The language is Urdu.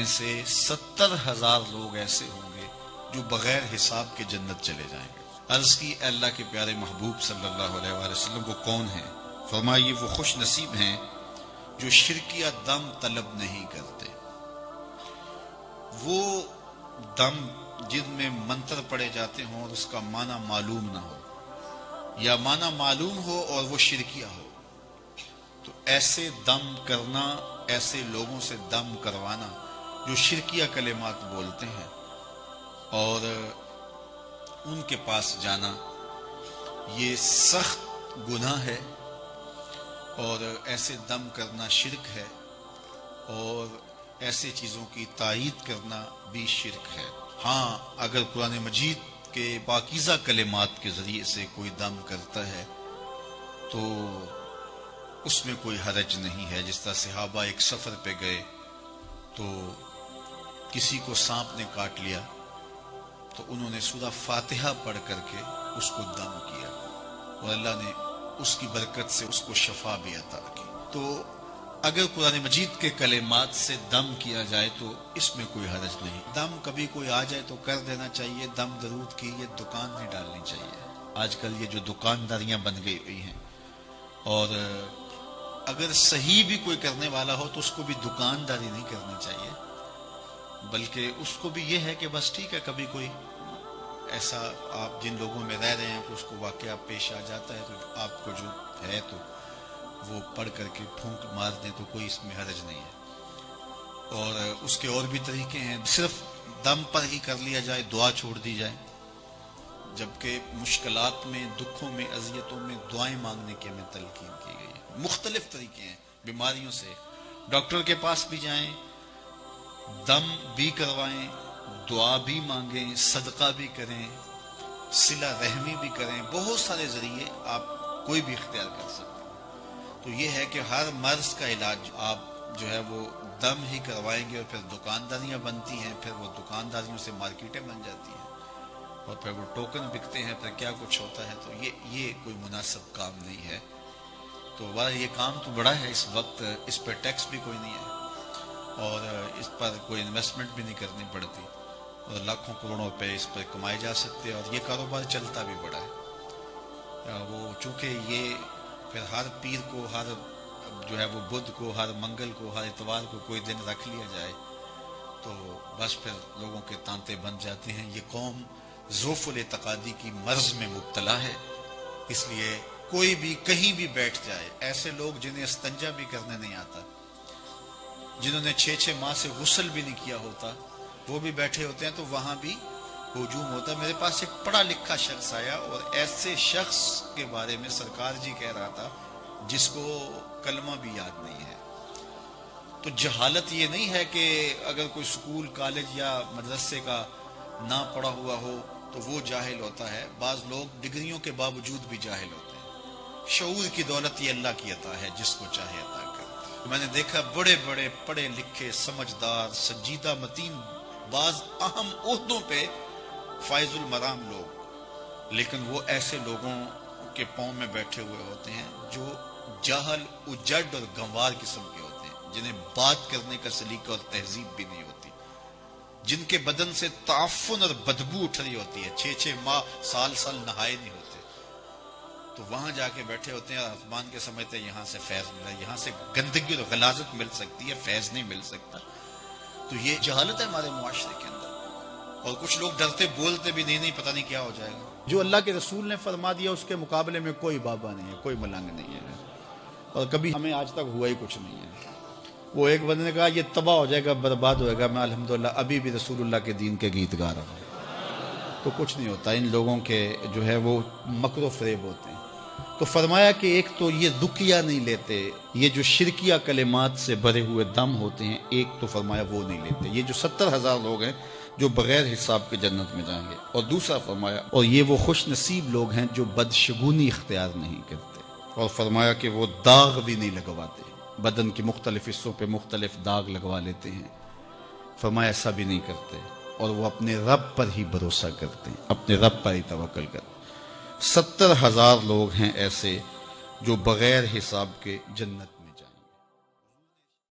میں سے 70,000 لوگ ایسے ہوں گے جو بغیر حساب کے جنت چلے جائیں گے۔ عرض کی اے اللہ کے پیارے محبوب صلی اللہ علیہ وآلہ وسلم وہ کون ہیں؟ فرمایا یہ وہ خوش نصیب ہیں جو شرکیہ دم طلب نہیں کرتے۔ وہ دم جن میں منتر پڑے جاتے ہوں اور اس کا معنی معلوم نہ ہو، یا معنی معلوم ہو اور وہ شرکیہ ہو، تو ایسے دم کرنا، ایسے لوگوں سے دم کروانا جو شرکیہ کلمات بولتے ہیں اور ان کے پاس جانا، یہ سخت گناہ ہے، اور ایسے دم کرنا شرک ہے، اور ایسے چیزوں کی تائید کرنا بھی شرک ہے۔ ہاں، اگر قرآن مجید کے پاکیزہ کلمات کے ذریعے سے کوئی دم کرتا ہے تو اس میں کوئی حرج نہیں ہے۔ جس طرح صحابہ ایک سفر پہ گئے تو کسی کو سانپ نے کاٹ لیا تو انہوں نے سورہ فاتحہ پڑھ کر کے اس کو دم کیا اور اللہ نے اس کی برکت سے اس کو شفا بھی عطا کی۔ تو اگر قرآن مجید کے کلمات سے دم کیا جائے تو اس میں کوئی حرج نہیں۔ دم کبھی کوئی آ جائے تو کر دینا چاہیے۔ دم درود کی یہ دکان نہیں ڈالنی چاہیے۔ آج کل یہ جو دکانداریاں بن گئی ہوئی ہیں، اور اگر صحیح بھی کوئی کرنے والا ہو تو اس کو بھی دکانداری نہیں کرنی چاہیے، بلکہ اس کو بھی یہ ہے کہ بس ٹھیک ہے، کبھی کوئی ایسا آپ جن لوگوں میں رہ رہے ہیں کہ اس کو واقعہ پیش آ جاتا ہے تو آپ کو جو ہے تو وہ پڑھ کر کے پھونک مار دیں تو کوئی اس میں حرج نہیں ہے۔ اور اس کے اور بھی طریقے ہیں، صرف دم پر ہی کر لیا جائے، دعا چھوڑ دی جائے، جبکہ مشکلات میں، دکھوں میں، اذیتوں میں دعائیں مانگنے کی ہمیں تلقین کی گئی ہے۔ مختلف طریقے ہیں بیماریوں سے، ڈاکٹر کے پاس بھی جائیں، دم بھی کروائیں، دعا بھی مانگیں، صدقہ بھی کریں، صلہ رحمی بھی کریں، بہت سارے ذریعے آپ کوئی بھی اختیار کر سکتے ہیں۔ تو یہ ہے کہ ہر مرض کا علاج آپ جو ہے وہ دم ہی کروائیں گے، اور پھر دکانداریاں بنتی ہیں، پھر وہ دکانداریوں سے مارکیٹیں بن جاتی ہیں، اور پھر وہ ٹوکن بکتے ہیں، پھر کیا کچھ ہوتا ہے۔ تو یہ کوئی مناسب کام نہیں ہے۔ تو یہ کام تو بڑا ہے، اس وقت اس پہ ٹیکس بھی کوئی نہیں ہے، اور اس پر کوئی انویسٹمنٹ بھی نہیں کرنی پڑتی، اور لاکھوں کروڑوں روپے اس پر کمائے جا سکتے ہیں، اور یہ کاروبار چلتا بھی بڑا ہے۔ وہ چونکہ یہ پھر ہر پیر کو، ہر جو ہے وہ بدھ کو، ہر منگل کو، ہر اتوار کو کوئی دن رکھ لیا جائے تو بس پھر لوگوں کے تانتے بن جاتے ہیں۔ یہ قوم ضعف الاعتقادی کی مرض میں مبتلا ہے، اس لیے کوئی بھی کہیں بھی بیٹھ جائے، ایسے لوگ جنہیں استنجا بھی کرنے نہیں آتا، جنہوں نے 6 ماہ سے غسل بھی نہیں کیا ہوتا، وہ بھی بیٹھے ہوتے ہیں تو وہاں بھی ہجوم ہوتا ہے۔ میرے پاس ایک پڑھا لکھا شخص آیا، اور ایسے شخص کے بارے میں سرکار جی کہہ رہا تھا جس کو کلمہ بھی یاد نہیں ہے۔ تو جہالت یہ نہیں ہے کہ اگر کوئی سکول، کالج یا مدرسے کا نہ پڑھا ہوا ہو تو وہ جاہل ہوتا ہے۔ بعض لوگ ڈگریوں کے باوجود بھی جاہل ہوتے ہیں۔ شعور کی دولت یہ اللہ کی عطا ہے، جس کو چاہے عطا کرتا ہے۔ میں نے دیکھا بڑے بڑے پڑھے لکھے، سمجھدار، سنجیدہ متین، بعض اہم عہدوں پہ فائز المرام لوگ، لیکن وہ ایسے لوگوں کے پاؤں میں بیٹھے ہوئے ہوتے ہیں جو جاہل، اجڈ اور گنوار قسم کے ہوتے ہیں، جنہیں بات کرنے کا سلیقہ اور تہذیب بھی نہیں ہوتی، جن کے بدن سے تعفن اور بدبو اٹھ رہی ہوتی ہے، 6 ماہ، سال نہائے نہیں ہوتے، تو وہاں جا کے بیٹھے ہوتے ہیں اور آسمان کے سمجھتے ہیں یہاں سے فیض ملا، یہاں سے گندگی اور غلاظت مل سکتی ہے، فیض نہیں مل سکتا۔ تو یہ جہالت ہے ہمارے معاشرے کے اندر، اور کچھ لوگ ڈرتے بولتے بھی نہیں پتہ نہیں کیا ہو جائے گا۔ جو اللہ کے رسول نے فرما دیا اس کے مقابلے میں کوئی بابا نہیں ہے، کوئی ملنگ نہیں ہے، اور کبھی ہمیں آج تک ہوا ہی کچھ نہیں ہے۔ وہ ایک بندے نے کہا یہ تباہ ہو جائے گا، برباد ہوئے گا، میں الحمدللہ ابھی بھی رسول اللہ کے دین کے گیت گا رہا ہوں۔ تو کچھ نہیں ہوتا، ان لوگوں کے جو ہے وہ مکر و فریب ہوتے ہیں۔ تو فرمایا کہ ایک تو یہ دکیا نہیں لیتے، یہ جو شرکیہ کلمات سے بھرے ہوئے دم ہوتے ہیں، ایک تو فرمایا وہ نہیں لیتے، یہ جو 70,000 لوگ ہیں جو بغیر حساب کے جنت میں جائیں گے۔ اور دوسرا فرمایا اور یہ وہ خوش نصیب لوگ ہیں جو بدشگونی اختیار نہیں کرتے، اور فرمایا کہ وہ داغ بھی نہیں لگواتے، بدن کے مختلف حصوں پہ مختلف داغ لگوا لیتے ہیں، فرمایا ایسا بھی نہیں کرتے، اور وہ اپنے رب پر ہی بھروسہ کرتے ہیں، اپنے رب پر ہی توکل کرتے ہیں۔ 70,000 لوگ ہیں ایسے جو بغیر حساب کے جنت